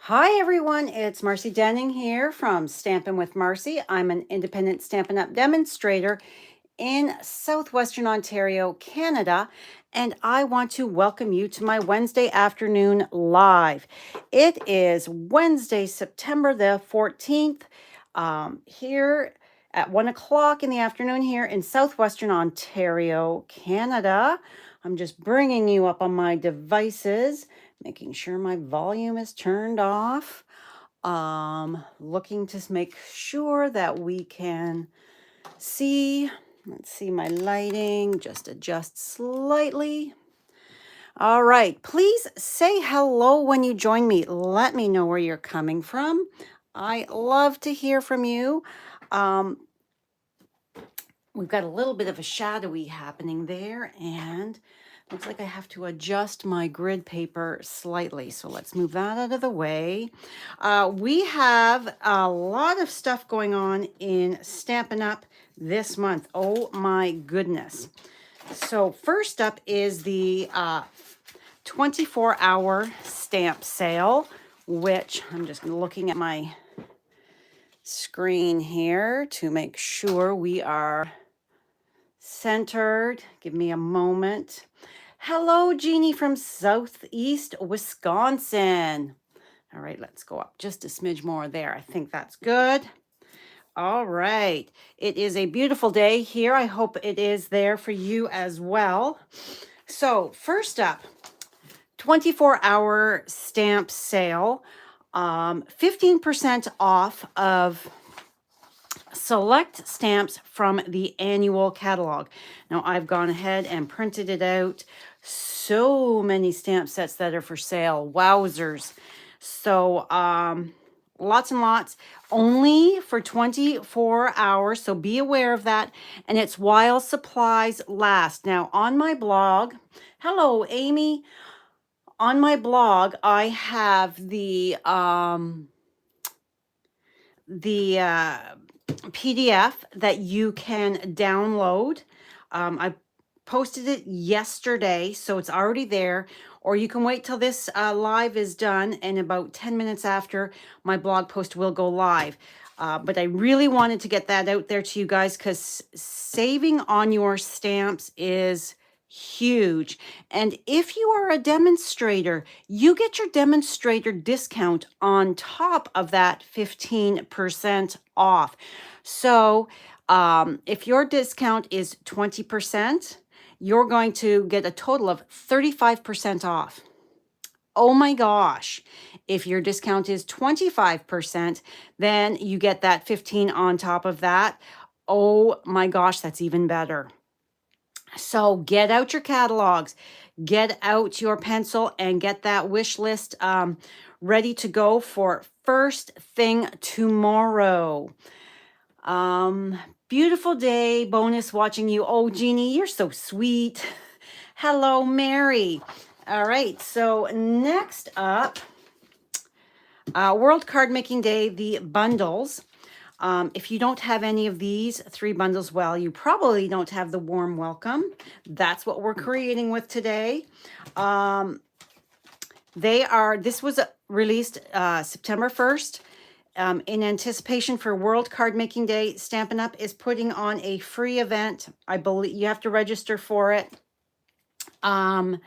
Hi everyone, it's Marcy Denning here from Stampin' with Marcy. I'm an independent Stampin' Up! Demonstrator in Southwestern Ontario, Canada, and I want to welcome you to my Wednesday afternoon live. It is Wednesday, September the 14th, here at 1 o'clock in the afternoon here in Southwestern Ontario, Canada. I'm just bringing you up on my devices, making sure my volume is turned off. Looking to make sure that we can see. Let's see my lighting, just adjust slightly. All right, please say hello when you join me. Let me know where you're coming from. I love to hear from you. We've got a little bit of a shadowy happening there, and looks like I have to adjust my grid paper slightly. So let's move that out of the way. We have a lot of stuff going on in Stampin' Up! This month. Oh my goodness. So first up is the 24-hour stamp sale, which I'm just looking at my screen here to make sure we are centered. Give me a moment. Hello, Jeannie from Southeast Wisconsin. All right, let's go up just a smidge more there. I think that's good. All right. It is a beautiful day here. I hope it is there for you as well. So first up, 24-hour stamp sale, 15% off of select stamps from the annual catalog. Now I've gone ahead and printed it out. So many stamp sets that are for sale. Wowzers. So lots and lots, only for 24 hours. So be aware of that. And it's while supplies last. Now on my blog, hello, Amy. On my blog, I have the PDF that you can download. I posted it yesterday, so it's already there. Or you can wait till this live is done, and about 10 minutes after, my blog post will go live. But I really wanted to get that out there to you guys because saving on your stamps is huge. And if you are a demonstrator, you get your demonstrator discount on top of that 15% off. So if your discount is 20%, you're going to get a total of 35% off. Oh my gosh. If your discount is 25%, then you get that 15 on top of that. Oh my gosh, that's even better. So get out your catalogs, get out your pencil, and get that wish list ready to go for first thing tomorrow. Beautiful day, bonus watching you. Oh, Jeannie, you're so sweet. Hello, Mary. All right, so next up, World Card Making Day, the bundles. If you don't have any of these 3 bundles, well, you probably don't have the warm welcome. That's what we're creating with today. This was released September 1st. In anticipation for World Card Making Day, Stampin' Up! Is putting on a free event. I believe you have to register for it. So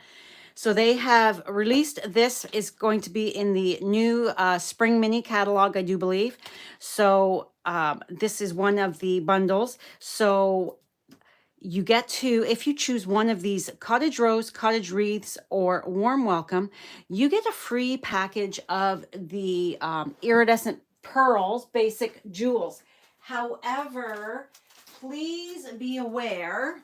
they have released, this is going to be in the new spring mini catalog, I do believe. So this is one of the bundles. So you get to, if you choose one of these cottage rose, cottage wreaths, or warm welcome, you get a free package of the iridescent pearls, basic jewels. However, please be aware,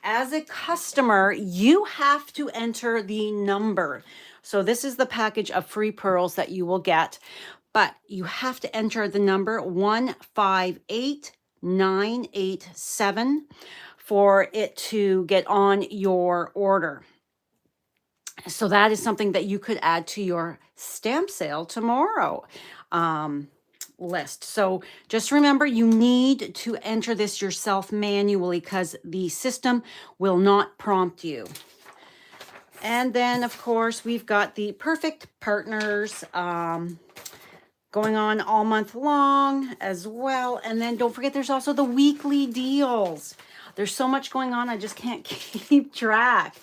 as a customer, you have to enter the number. So this is the package of free pearls that you will get, but you have to enter the number 158987 for it to get on your order. So that is something that you could add to your stamp sale tomorrow list. So just remember, you need to enter this yourself manually because the system will not prompt you. And then, of course, we've got the Perfect Partners going on all month long as well. And then don't forget, there's also the weekly deals. There's so much going on, I just can't keep track.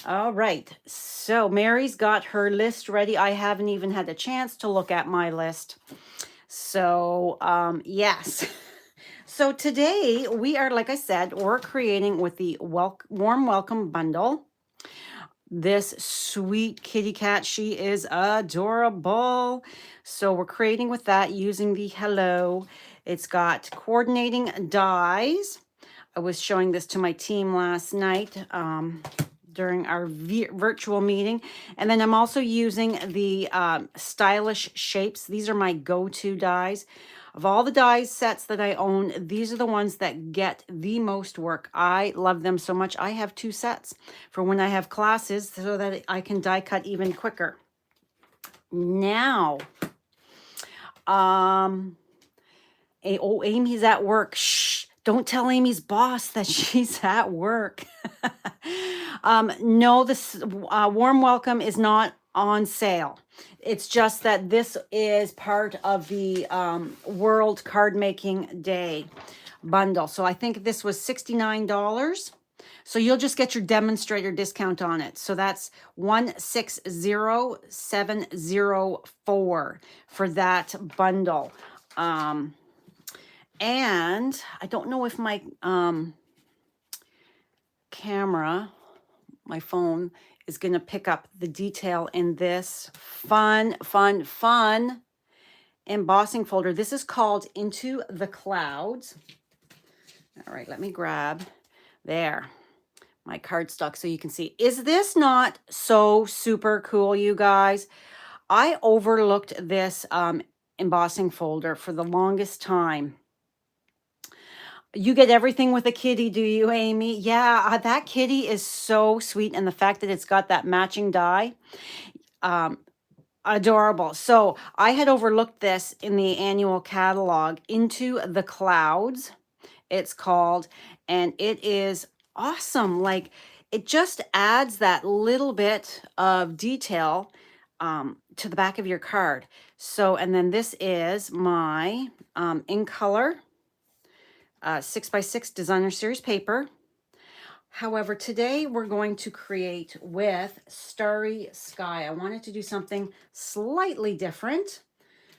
All right, so Mary's got her list ready. I haven't even had a chance to look at my list. So, yes. So today we are, like I said, we're creating with the warm welcome bundle. This sweet kitty cat, she is adorable. So we're creating with that using the Hello. It's got coordinating dies. I was showing this to my team last night during our virtual meeting. And then I'm also using the stylish shapes. These are my go-to dies. Of all the dies sets that I own, these are the ones that get the most work. I love them so much. I have 2 sets for when I have classes so that I can die cut even quicker. Now, Amy's at work. Shh, don't tell Amy's boss that she's at work. No, this warm welcome is not on sale. It's just that this is part of the World Card Making Day bundle. So I think this was $69. So you'll just get your demonstrator discount on it. So that's 160704 for that bundle. And I don't know if my camera, my phone, is going to pick up the detail in this fun embossing folder. This is called Into the Clouds. All right, let me grab there my cardstock so you can see. Is this not so super cool, you guys? I overlooked this embossing folder for the longest time. You get everything with a kitty, do you, Amy? Yeah, that kitty is so sweet. And the fact that it's got that matching die, adorable. So I had overlooked this in the annual catalog, Into the Clouds, it's called. And it is awesome. Like, it just adds that little bit of detail to the back of your card. So, and then this is my in color 6x6 designer series paper. However, today we're going to create with Starry Sky. I wanted to do something slightly different.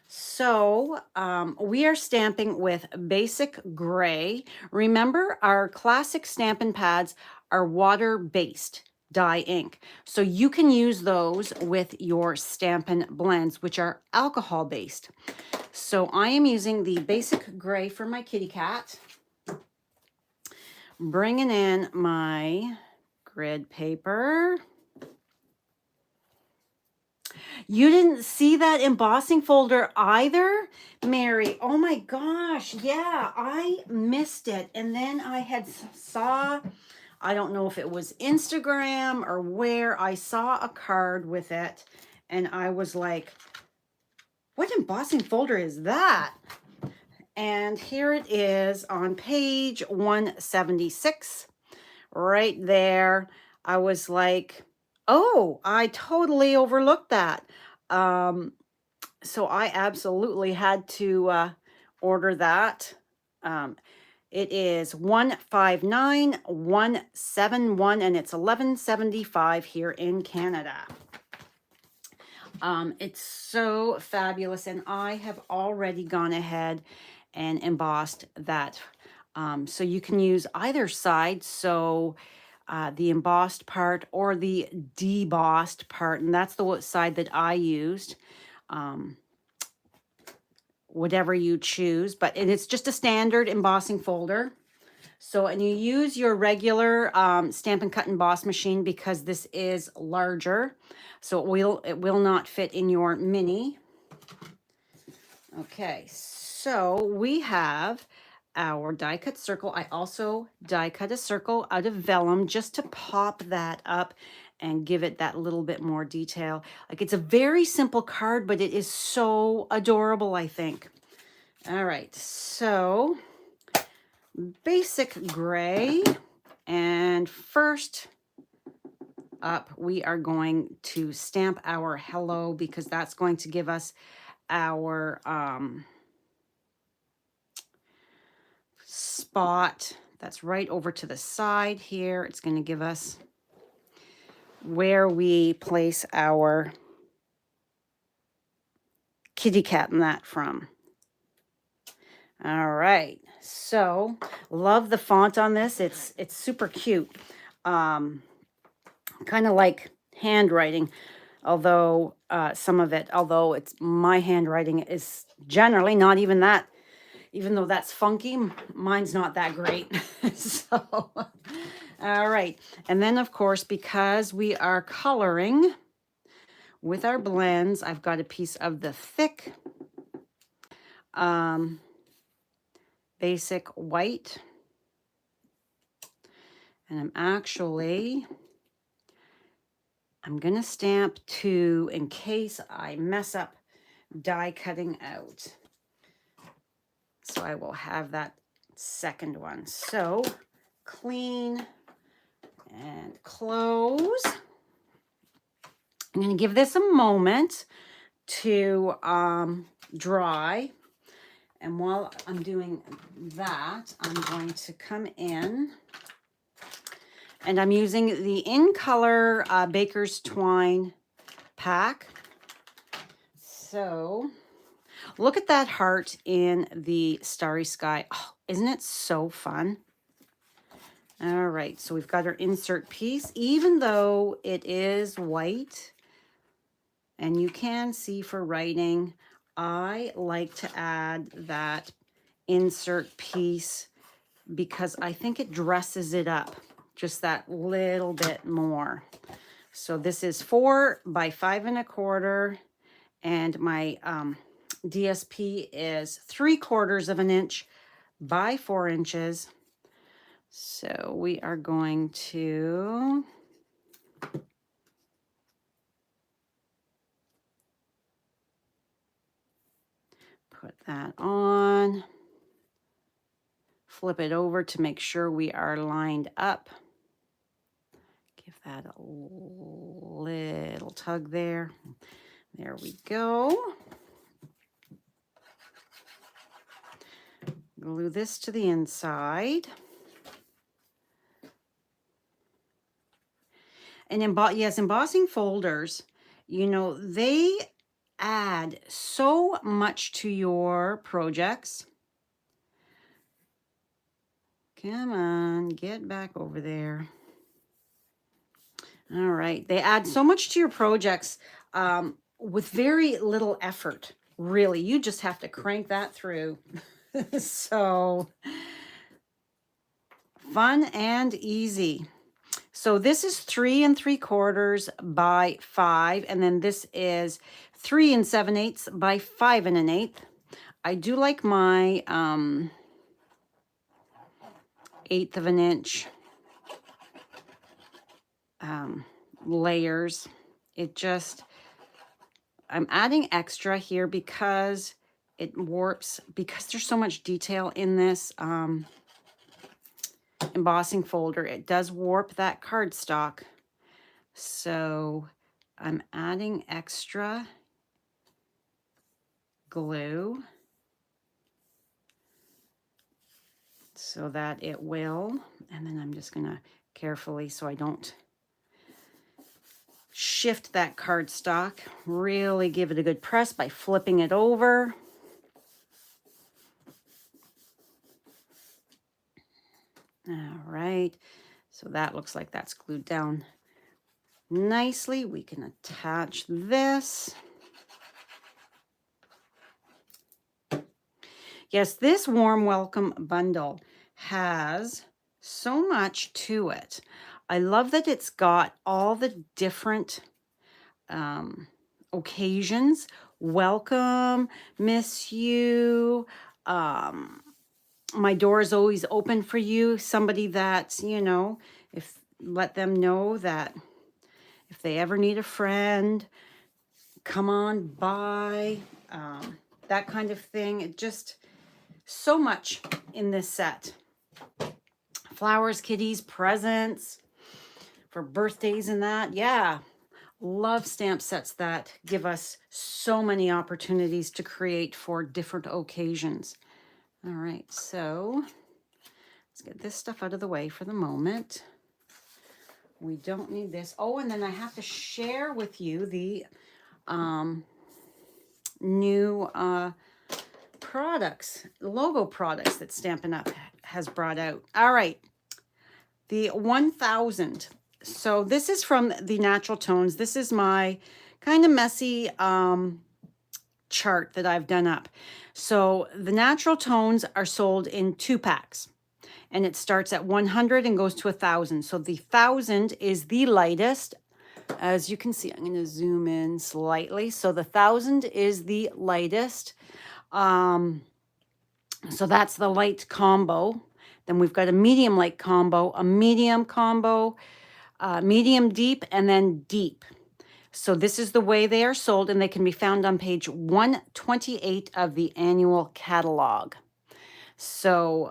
So we are stamping with basic gray. Remember, our classic Stampin' pads are water-based dye ink. So you can use those with your Stampin' blends, which are alcohol-based. So I am using the basic gray for my kitty cat. Bringing in my grid paper. You didn't see that embossing folder either, Mary? Oh my gosh, yeah, I missed it. And then I had saw, I don't know if it was Instagram or where, I saw a card with it. And I was like, what embossing folder is that? And here it is on page 176, right there. I was like, oh, I totally overlooked that. So I absolutely had to order that. It is 159171 and it's $11.75 here in Canada. It's so fabulous, and I have already gone ahead and embossed that. So you can use either side, so the embossed part or the debossed part, and that's the side that I used. Whatever you choose, but it's just a standard embossing folder. So, and you use your regular Stampin' Cut Emboss machine because this is larger. So it will not fit in your mini. Okay, so we have our die cut circle. I also die cut a circle out of vellum just to pop that up and give it that little bit more detail. Like, it's a very simple card, but it is so adorable, I think. All right, so basic gray, and first up, we are going to stamp our hello, because that's going to give us our spot that's right over to the side here. It's going to give us where we place our kitty cat and that from. All right, so love the font on this. It's super cute. Kind of like handwriting, although some of it, although it's my handwriting is generally not even that, even though that's funky, mine's not that great. So, all right. And then of course, because we are coloring with our blends, I've got a piece of the thick basic white. And I'm gonna stamp 2 in case I mess up die cutting out. So I will have that second one. So clean and close. I'm gonna give this a moment to dry. And while I'm doing that, I'm going to come in, and I'm using the In Color Baker's Twine pack. So look at that heart in the starry sky. Oh, isn't it so fun? All right, so we've got our insert piece, even though it is white, and you can see for writing, I like to add that insert piece because I think it dresses it up just that little bit more. So this is 4 by 5 1/4, and my DSP is 3/4 of an inch by 4 inches. So we are going to put that on, flip it over to make sure we are lined up. Give that a little tug there. There we go. Glue this to the inside. And embossing folders, you know, they add so much to your projects. Come on, get back over there. All right, they add so much to your projects with very little effort, really. You just have to crank that through. So fun and easy. So this is 3 3/4 by 5, and then this is 3 7/8 by 5 1/8. I do like my 1/8 of an inch layers. It just, I'm adding extra here because it warps, because there's so much detail in this embossing folder. It does warp that cardstock. So I'm adding extra glue so that it will, and then I'm just gonna carefully, so I don't shift that cardstock, really give it a good press by flipping it over. All right, so that looks like that's glued down nicely. We can attach this. Yes, this warm welcome bundle has so much to it. I love that it's got all the different occasions. Welcome, miss you, my door is always open for you. Somebody that's, you know, let them know that if they ever need a friend, come on by, that kind of thing. It just, so much in this set. Flowers, kitties, presents. for birthdays and that. Yeah, love stamp sets that give us so many opportunities to create for different occasions. All right, so let's get this stuff out of the way for the moment. We don't need this. Oh, and then I have to share with you the new products, logo products that Stampin' Up! Has brought out. All right, the 1000. So this is from the Natural Tones. This is my kind of messy chart that I've done up. So the Natural Tones are sold in 2-packs. And it starts at 100 and goes to 1000. So the 1000 is the lightest. As you can see, I'm going to zoom in slightly. So the 1000 is the lightest. So that's the light combo. Then we've got a medium light combo, a medium combo, medium deep, and then deep. So this is the way they are sold, and they can be found on page 128 of the annual catalog. So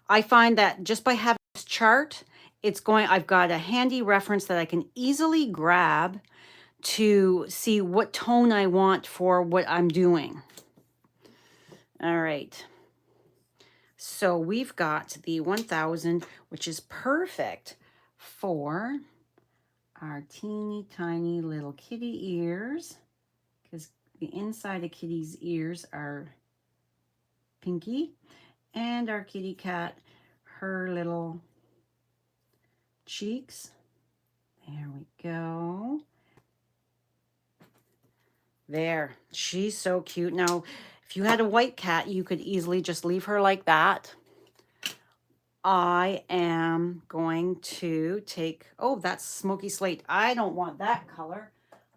I find that just by having this chart, I've got a handy reference that I can easily grab to see what tone I want for what I'm doing. All right. So we've got the 1000, which is perfect for our teeny tiny little kitty ears, because the inside of kitty's ears are pinky, and our kitty cat, her little cheeks. There we go. There, she's so cute. Now, if you had a white cat, you could easily just leave her like that. I am going to take, oh, that's smoky slate. I don't want that color.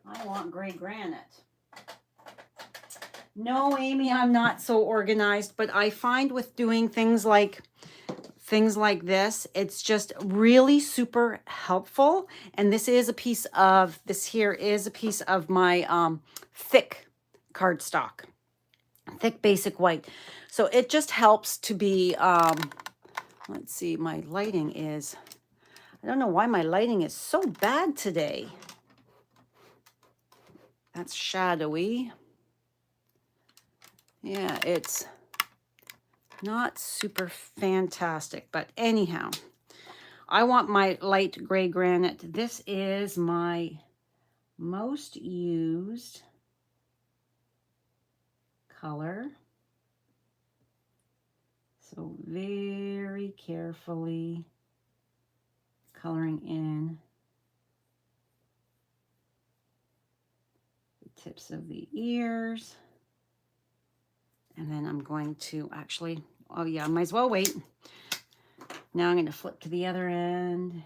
I want gray granite. No, Amy, I'm not so organized, but I find with doing things like this, it's just really super helpful. And this is a piece of, this here is a piece of my thick cardstock, thick basic white. So it just helps to be, let's see, my lighting is, I don't know why my lighting is so bad today. That's shadowy. Yeah, it's not super fantastic, but anyhow, I want my light gray granite. This is my most used color. So very carefully coloring in the tips of the ears. And then I'm going to actually, oh yeah, I might as well wait. Now I'm going to flip to the other end.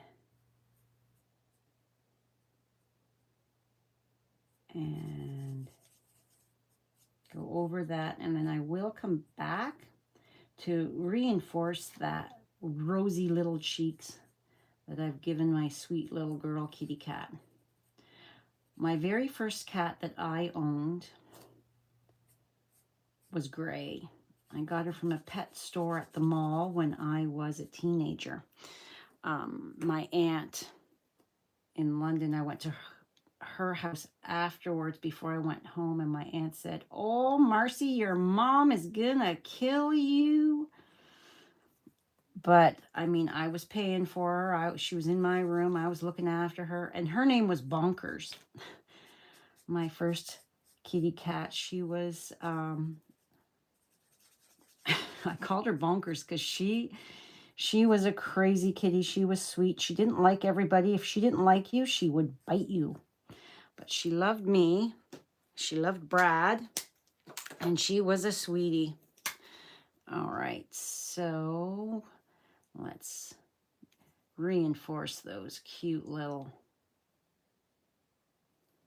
And go over that. And then I will come back to reinforce that rosy little cheeks that I've given my sweet little girl kitty cat. My very first cat that I owned was gray. I got her from a pet store at the mall when I was a teenager. My aunt in London, I went to her house afterwards before I went home, and my aunt said, "Oh, Marcy, your mom is gonna kill you." But I mean, I was paying for her. She was in my room. I was looking after her, and her name was Bonkers. My first kitty cat, she was, I called her Bonkers because she was a crazy kitty. She was sweet. She didn't like everybody. If she didn't like you, she would bite you. But she loved me. She loved Brad. And she was a sweetie. All right, so let's reinforce those cute little,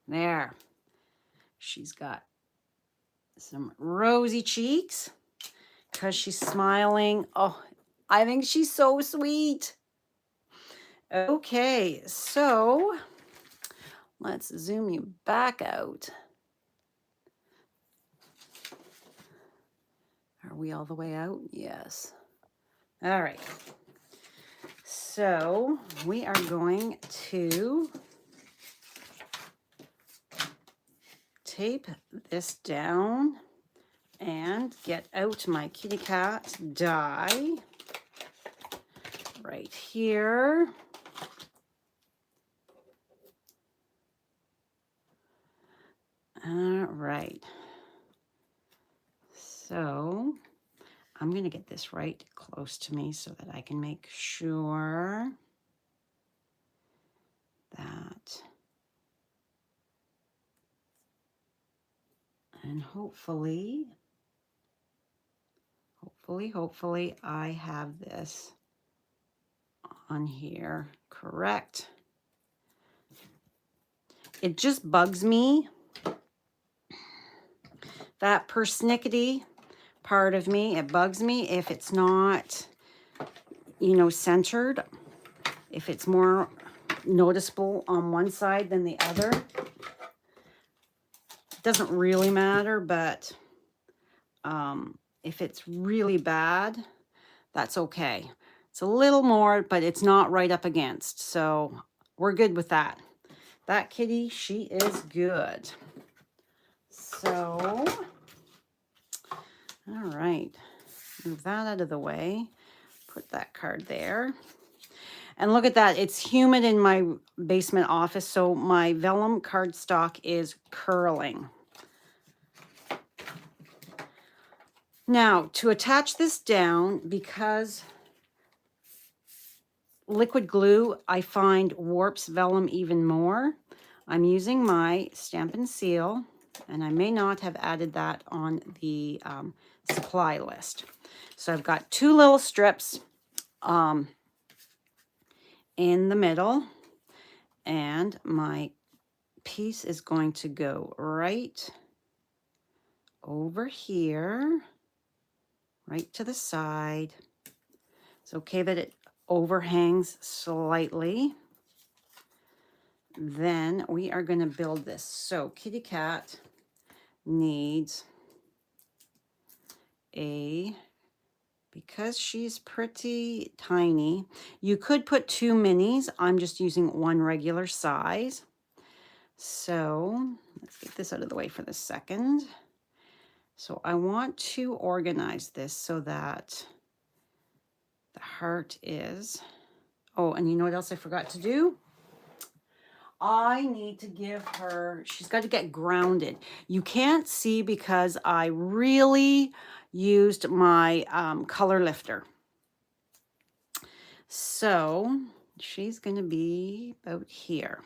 there. She's got some rosy cheeks because she's smiling. Oh, I think she's so sweet. Okay, so let's zoom you back out. Are we all the way out? Yes. All right. So we are going to tape this down and get out my kitty cat die right here. All right. So I'm going to get this right close to me so that I can make sure that, and hopefully I have this on here correct. It just bugs me, that persnickety part of me, it bugs me if it's not, you know, centered, if it's more noticeable on one side than the other. It doesn't really matter, but if it's really bad, that's okay. It's a little more, but it's not right up against, so we're good with that. That kitty, she is good. So, all right, move that out of the way. Put that card there. And look at that, it's humid in my basement office, so my vellum cardstock is curling. Now, to attach this down, because liquid glue, I find warps vellum even more, I'm using my Stampin' Seal, and I may not have added that on the supply list. So I've got 2 little strips in the middle, and my piece is going to go right over here, right to the side. It's okay that it overhangs slightly. Then we are going to build this. So kitty cat needs because she's pretty tiny, you could put 2 minis. I'm just using 1 regular size. So let's get this out of the way for the second. So I want to organize this so that the heart is, oh, and you know what else I forgot to do? I need to give her, she's got to get grounded. You can't see because I really used my color lifter. So she's going to be about here.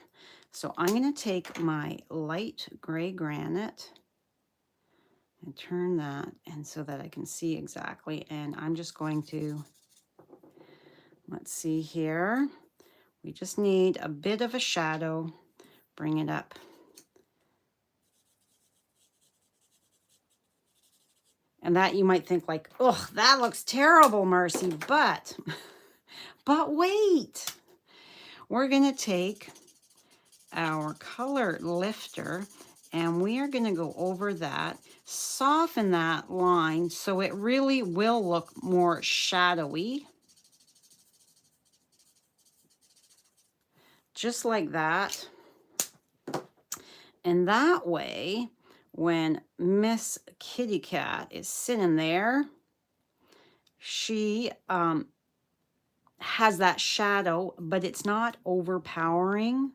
So I'm going to take my light gray granite and turn that, and so that I can see exactly. And I'm just going to, let's see here. We just need a bit of a shadow. Bring it up. And that you might think like, oh, that looks terrible, Marcy, but wait. We're going to take our color lifter and we are going to go over that, soften that line so it really will look more shadowy. Just like that. And that way, when Miss Kitty Cat is sitting there, she has that shadow, but it's not overpowering.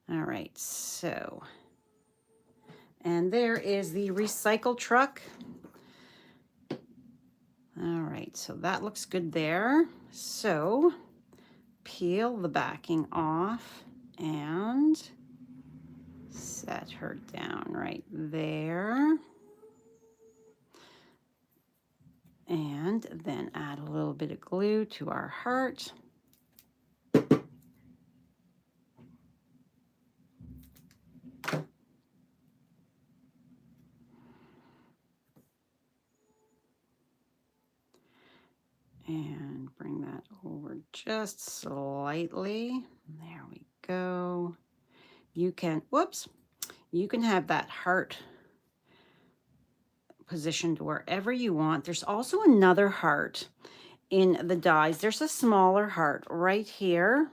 All right, so, and there is the recycle truck. All right, so that looks good there. So peel the backing off and set her down right there. And then add a little bit of glue to our heart. And bring that over just slightly. There we go. You can, whoops, you can have that heart positioned wherever you want. There's also another heart in the dies. There's a smaller heart right here,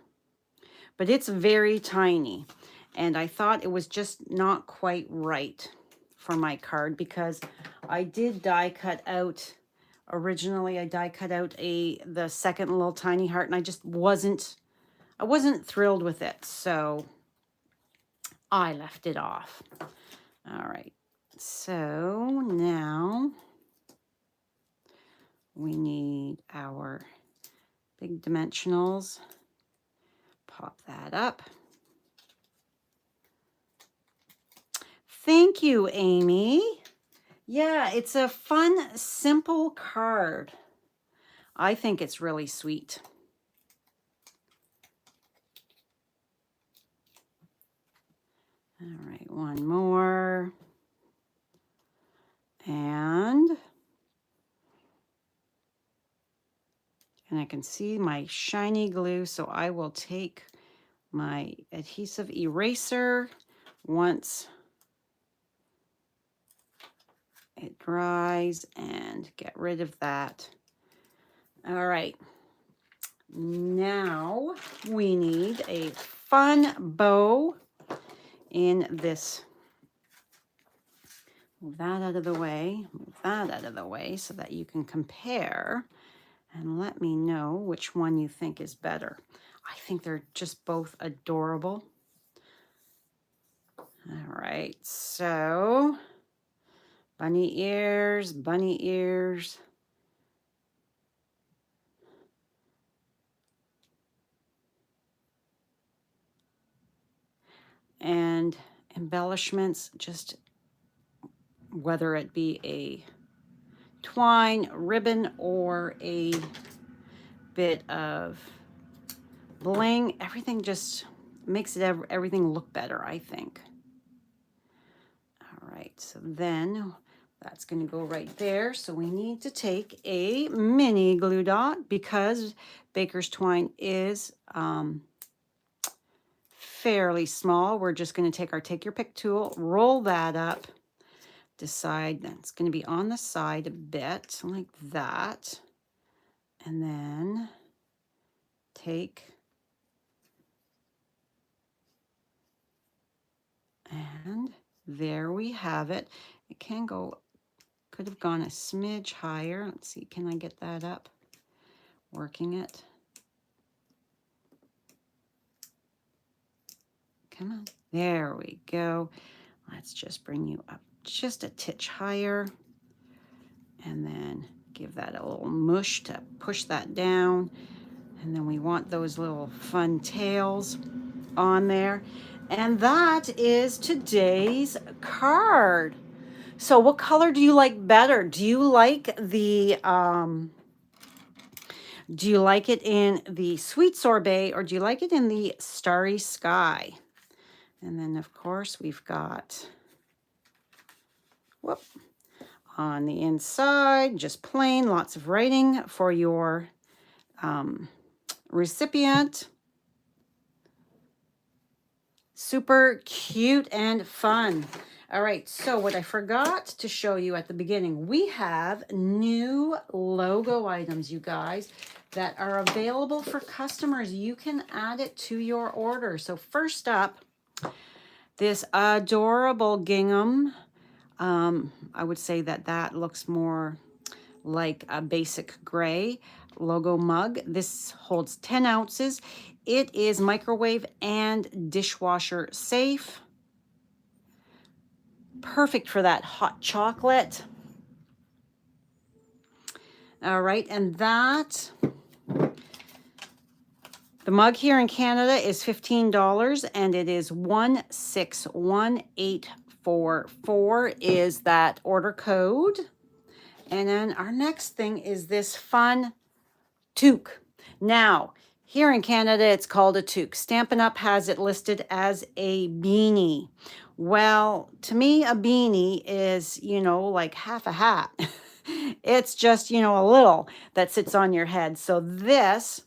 but it's very tiny. And I thought it was just not quite right for my card because I did die cut out, originally I die cut out the second little tiny heart, and I just wasn't thrilled with it. So I left it off. All right. So now we need our big dimensionals. Pop that up. Thank you, Amy. Yeah, it's a fun, simple card. I think it's really sweet. All right, one more. And I can see my shiny glue, so I will take my adhesive eraser once it dries and get rid of that. All right, now we need a fun bow in this. Move that out of the way, move that out of the way so that you can compare and let me know which one you think is better. I think they're just both adorable. All right, so bunny ears, bunny ears. And embellishments, just whether it be a twine, ribbon, or a bit of bling, everything just makes it everything look better, I think. All right, so then that's going to go right there. So we need to take a mini glue dot because baker's twine is fairly small. We're just going to take our take your pick tool, roll that up, decide that it's going to be on the side a bit like that, and then take and there we have it. It can go, could have gone a smidge higher. Let's see, can I get that up? Working it. Come on, there we go. Let's just bring you up just a titch higher and then give that a little mush to push that down. And then we want those little fun tails on there. And that is today's card. So what color do you like better? Do you like the do you like it in the sweet sorbet or do you like it in the starry sky? And then of course we've got, whoop, on the inside, just plain, lots of writing for your recipient. Super cute and fun. All right, so what I forgot to show you at the beginning, we have new logo items, you guys, that are available for customers. You can add it to your order. So first up, this adorable gingham. I would say that that looks more like a basic gray logo mug. This holds 10 ounces. It is microwave and dishwasher safe. Perfect for that hot chocolate. All right, and that, the mug here in Canada is $15 and it is 161844 is that order code. And then our next thing is this fun toque. Now, here in Canada, it's called a toque. Stampin' Up! Has it listed as a beanie. Well, to me, a beanie is, you know, like half a hat. It's just, you know, a little that sits on your head. So this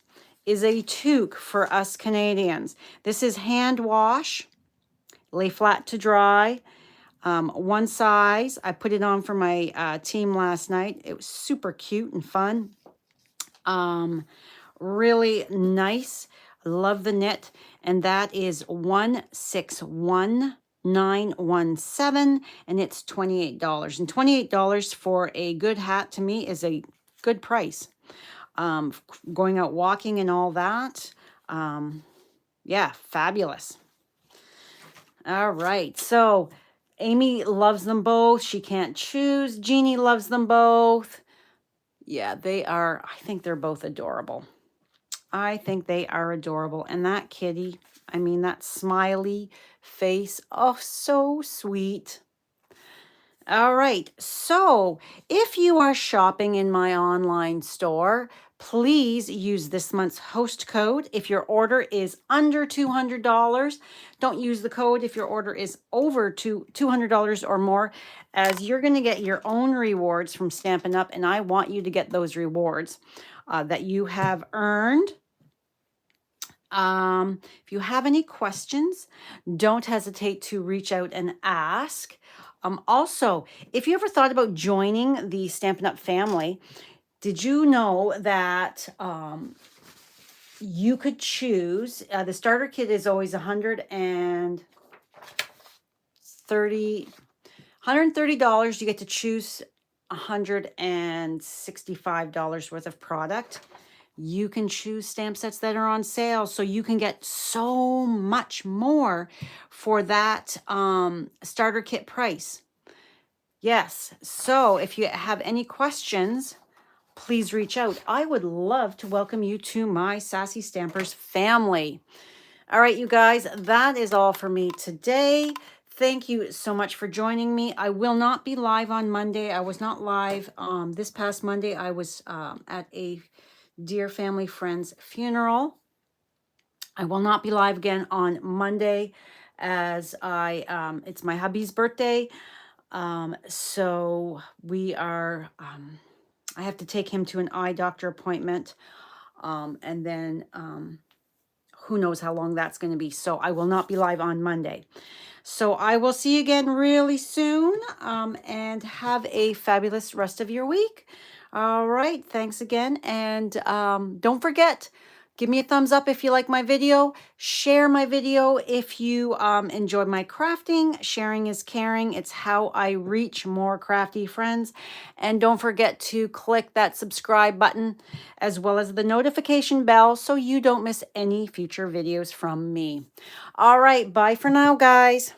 is a toque for us Canadians. This is hand wash, lay flat to dry. One size. I put it on for my team last night. It was super cute and fun. Really nice. Love the knit. And that is 161917, and it's $28. And $28 for a good hat to me is a good price. Going out walking and all that. Yeah, fabulous. All right. So Amy loves them both. She can't choose. Jeannie loves them both. Yeah, they are, I think they're both adorable. I think they are adorable. And that kitty, I mean, that smiley face, oh, so sweet. All right, so if you are shopping in my online store, please use this month's host code. If your order is under $200, don't use the code if your order is over $200 or more, as you're going to get your own rewards from Stampin' Up, and I want you to get those rewards that you have earned. If you have any questions, don't hesitate to reach out and ask. Also, if you ever thought about joining the Stampin' Up family, did you know that you could choose, the starter kit is always $130. You get to choose $165 worth of product. You can choose stamp sets that are on sale, so you can get so much more for that starter kit price. Yes, so if you have any questions, please reach out. I would love to welcome you to my Sassy Stampers family. All right, you guys, that is all for me today. Thank you so much for joining me. I will not be live on Monday. I was not live this past Monday. I was at a dear family friend's funeral. I will not be live again on Monday, as it's my hubby's birthday. So we are, I have to take him to an eye doctor appointment. And then who knows how long that's going to be. So I will not be live on Monday. So I will see you again really soon, and have a fabulous rest of your week. All right. Thanks again. And don't forget, give me a thumbs up if you like my video. Share my video if you enjoy my crafting. Sharing is caring. It's how I reach more crafty friends. And don't forget to click that subscribe button as well as the notification bell so you don't miss any future videos from me. All right. Bye for now, guys.